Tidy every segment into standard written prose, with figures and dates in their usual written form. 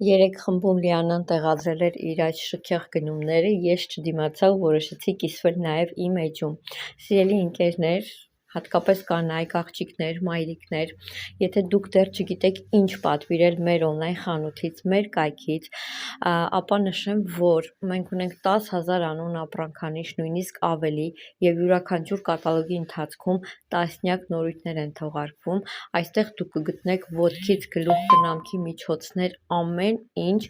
Երեք խմբում Լիանան տեղադրել էր իր այդ շքեղ գնումները, ես չդիմացա ու որոշեցի կիսվել նաև իմ էջում։ Սիրելի ընկերներ, հատկապես կանայք, աղջիկներ, մայրիկներ, եթե դուք դեռ չգիտեք ինչ պատվիրել մեր օնլայն խանութից, մեր կայքից, ապա նշեմ, որ մենք ունենք 10,000 անուն ապրանքանիշ, նույնիսկ ավելի, եւ յուրաքանչյուր կատալոգի ընթացքում տասնյակ նորույթներ են թողարկվում։ Այստեղ դուք կգտնեք ոտքից գլուխ կնամքի միջոցներ, ամեն ինչ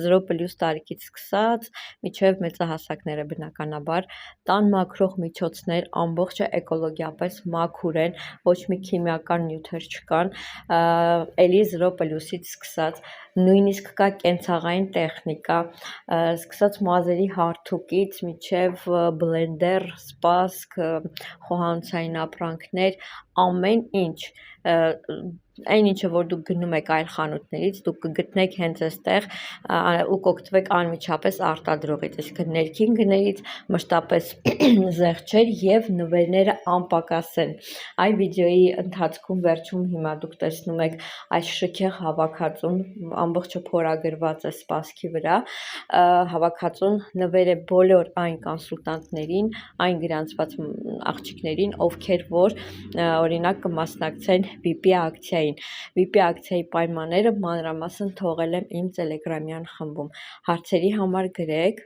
0+ տարիքից սկսած մինչև մեծահասակները բնականաբար, տան մաքրող միջոցներ, ամբողջը էկոլոգիապես մաքուր են, ոչ մի քիմիական նյութեր չկան, էլի 0+-ից սկսած, նույնիսկ կա կենցաղային տեխնիկա, սկսած մազերի հարթուկից մինչև բլենդեր, սպասք, խոհանոցային ապրանքներ, ամեն ինչ, այն ինչը որ դուք գնում եք այլ խանութներից, դուք կգտնեք հենց այստեղ ու կօգտվեք անմիջապես արտադրողից, այսինքն ներքին գներից մշտապես զեղչեր եւ նվերները անպակաս են։ Այ վիդեոյի ընթացքում վերջում հիմա դուք տեսնում եք այս շքեղ հավաքածուն, ամբողջը փորագրված է սպասքի վրա, հավաքածուն նվեր է բոլոր այն կոնսուլտանտներին, այն գրանցված աղջիկներին, ովքեր որ օրինակ կմասնակցեն VIP ակցիային։ VIP ակցիայի պայմանները մանրամասն թողել եմ իմ Telegram-յան խմբում։ Հարցերի համար գրեք